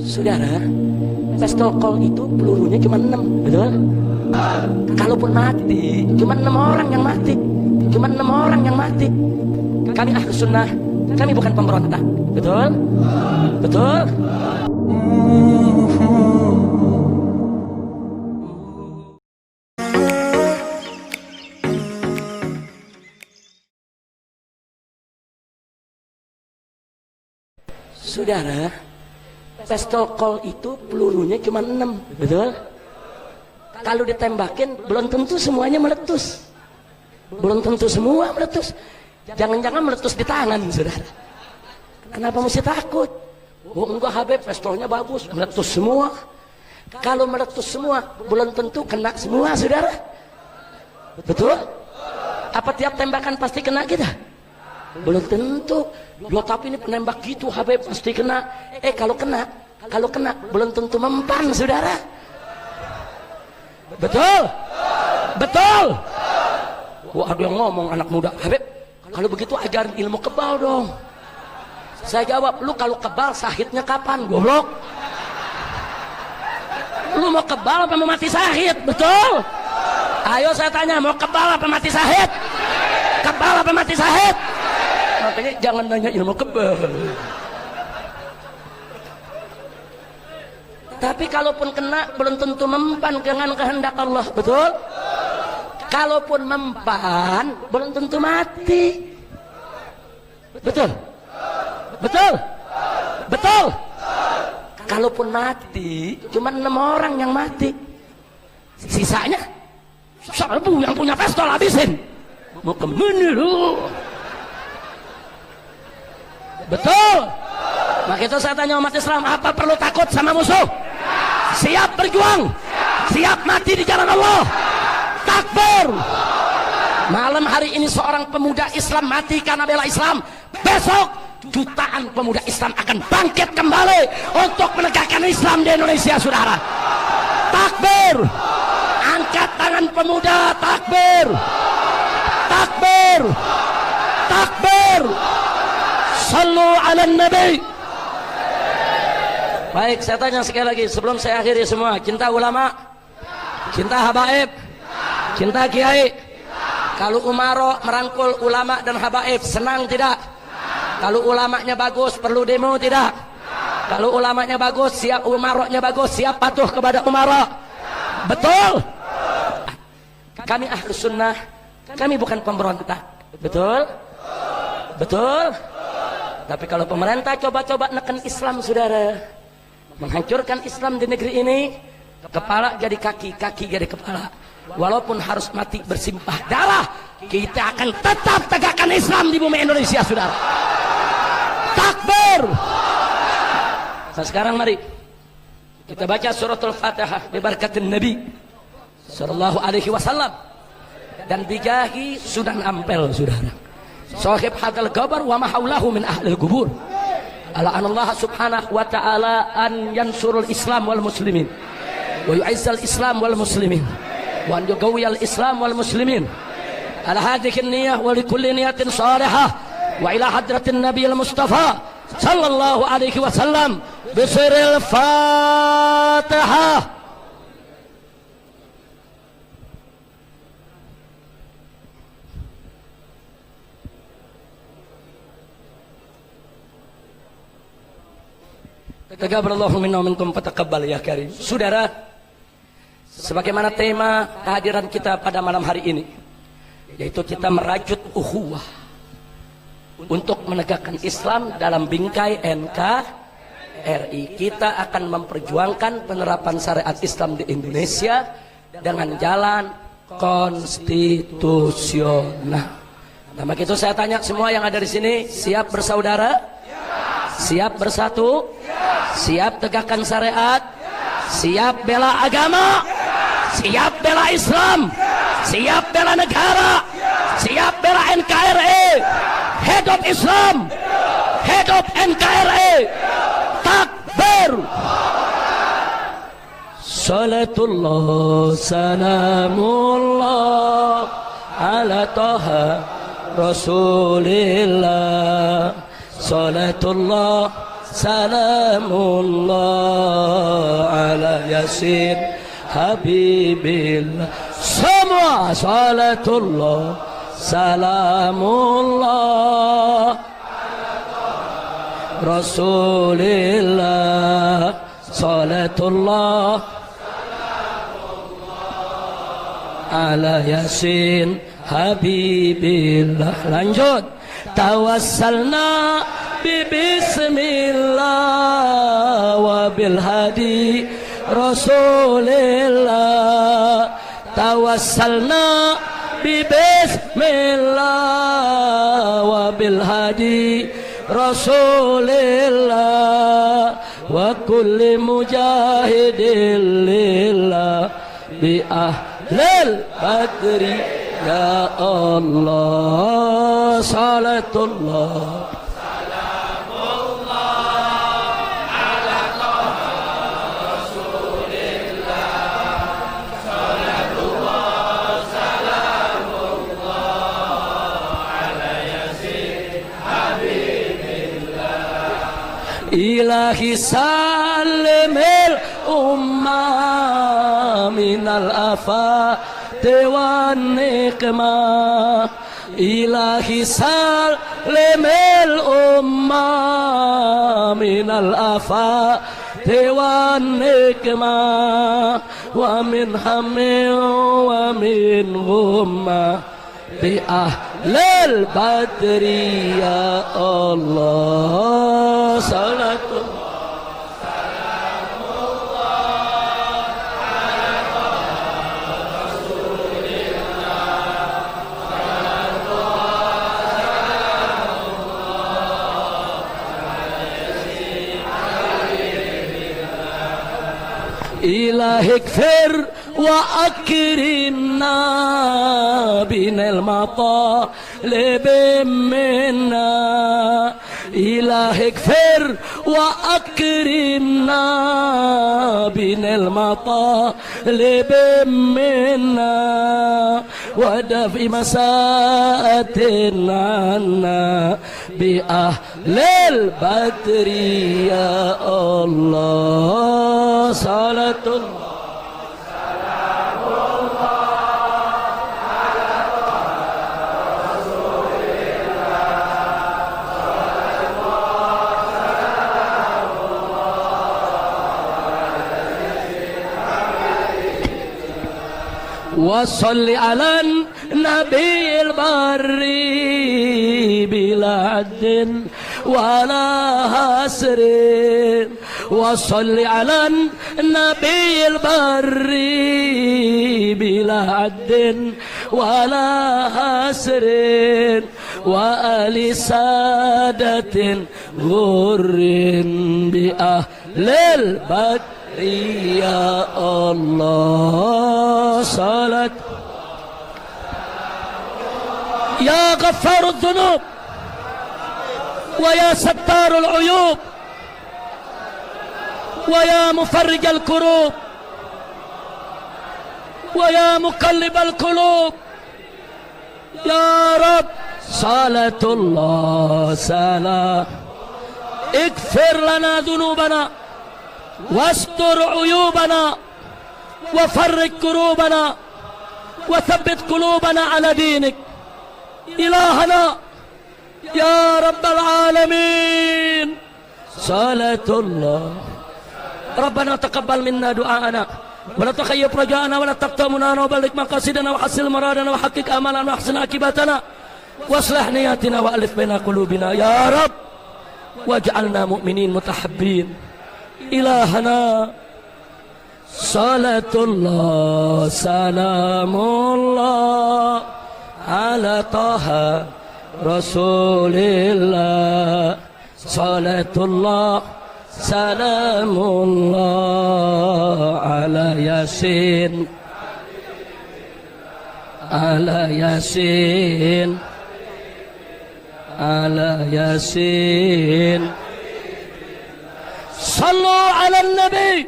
Saudara, pistol itu pelurunya cuma 6, betul? Kalaupun mati, cuma 6 orang yang mati. Cuma 6 orang yang mati. Kami Ahlus Sunnah, kami bukan pemberontak, betul? Betul? Saudara, pistol itu pelurunya cuma 6, betul? Kalau ditembakin belum tentu semuanya meletus. Belum tentu semua meletus. Jangan-jangan meletus di tangan, saudara. Kenapa mesti takut? Oh enggak, Habib, pistolnya bagus, meletus semua. Kalau meletus semua belum tentu kena semua, saudara. Betul? Apa tiap tembakan pasti kena kita? Belum tentu. Loh, tapi ini penembak gitu, Habib, pasti kena. Kalau kena belum tentu mempan, saudara. Betul? Betul? Wah, ada yang ngomong anak muda, Habib, kalau begitu ajarin ilmu kebal dong. Saya jawab, lu kalau kebal sahidnya kapan, goblok? Lu mau kebal apa mau mati sahid? Betul? Ayo saya tanya, mau kebal apa mati sahid? Kebal apa mati sahid? Makanya jangan nanya ilmu kebal. Tapi kalaupun kena belum tentu mempan dengan kehendak Allah, betul? Kalaupun mempan belum tentu mati. Betul? Betul? Betul? Kalaupun mati cuma 6 orang yang mati. Sisanya serbu yang punya pistol habisin. Mau kemana lu? Betul? Maka itu saya tanya umat Islam, apa perlu takut sama musuh? Siap berjuang, siap mati di jalan Allah. Takbir. Malam hari ini seorang pemuda Islam mati karena bela Islam. Besok jutaan pemuda Islam akan bangkit kembali untuk menegakkan Islam di Indonesia, saudara. Takbir. Angkat tangan pemuda, takbir. Takbir. Takbir. Sallu ala nabi. Baik, saya tanya sekali lagi sebelum saya akhiri semua. Cinta ulama, cinta habaib, cinta kiai. Kalau Umaro merangkul ulama dan habaib, senang tidak? Kalau ulamanya bagus, perlu demo tidak? Kalau ulamanya bagus, siap Umaronya bagus, siap patuh kepada Umaro. Betul? Kami Ahlus Sunnah, kami bukan pemberontak. Betul? Betul? Tapi kalau pemerintah coba-coba neken Islam, saudara, menghancurkan Islam di negeri ini, kepala jadi kaki, kaki jadi kepala. Walaupun harus mati bersimpah darah, kita akan tetap tegakkan Islam di bumi Indonesia, saudara. Takbir. Nah, sekarang mari kita baca suratul Fatihah bibarakatin Nabi sallallahu alaihi wasallam dan bijahi Sunan Ampel, saudara. Sahib hadal gabar wa mahaulahu min ahlil kubur. Ala anallah subhanahu wa ta'ala an yansurul Islam wal muslimin wa yu'izzal Islam wal muslimin wa an yugawiyal Islam wal muslimin ala hadhihi niyah wa likulli niyatin salihah wa ila hadratin Nabi al-Mustafa sallallahu alaihi wasallam bisiril Fatihah. Taqabbalallahu minna wa minkum fataqabbal ya karim. Saudara, sebagaimana tema kehadiran kita pada malam hari ini, yaitu kita merajut ukhuwah untuk menegakkan Islam dalam bingkai NKRI. Kita akan memperjuangkan penerapan syariat Islam di Indonesia dengan jalan konstitusional. Nah, maka itu saya tanya semua yang ada di sini, siap bersaudara? Siap bersatu? Siap tegakkan syariat? Siap bela agama? Siap bela Islam? Siap bela negara? Siap bela NKRI? Hidup Islam! Hidup NKRI! Takbir! Salatullah salamullah ala taha Rasulillah. Salatullah salamullah ala yasin habibillah. Semua salatullah salamullah Rasulillah, salatullah ala yasin habibillah. Lanjut. Tawassalna bismillah wa bil hadi Rasulillah. Tawassalna bismillah wa bil hadi Rasulillah wa kulli mujahidin lillah bi ahlil badri ya Allah. Salatullah Ilahi salimil ummah minal afati wan nikmah. Ilahi salimil ummah minal afati wan nikmah wa min hammin wa min ghummah bi ahlil badri ya Allah. Salatullah ilahi kfir wa akrimna binal matalib minna. Ilahi kfir wa akrimna binal matalib minna wa dafi masaatin anna bi ahlil badri ya Allah. Salatullah وصل على النبي البر بلا عد ولا حسر. وصل على النبي البر بلا عد ولا حسر وآل سادة غر بأهل البدر ya Allah. Salat ya ghaffar adh-dhunub wa ya sattar al-uyub wa ya mufarrij al-kurub wa ya muqallib al-qulub ya Rabb. Salatullah salam اغفر لنا ذنوبنا واستر عيوبنا وفرج كروبنا وثبت قلوبنا على دينك إلهنا يا رب العالمين. صلاة الله ربنا تقبل منا دعاءنا ولا تخيب رجاءنا ولا تقتمنا وبلغ مقاصدنا وحسن مرادنا وحقق آمالنا وأحسن عاقبتنا واصلح نياتنا وألف بين قلوبنا يا رب واجعلنا مؤمنين متحبين. إلهنا صلاة الله سلام الله على طه رسول الله. صلاة الله سلام الله على ياسين على ياسين على ياسين. صلوا على النبي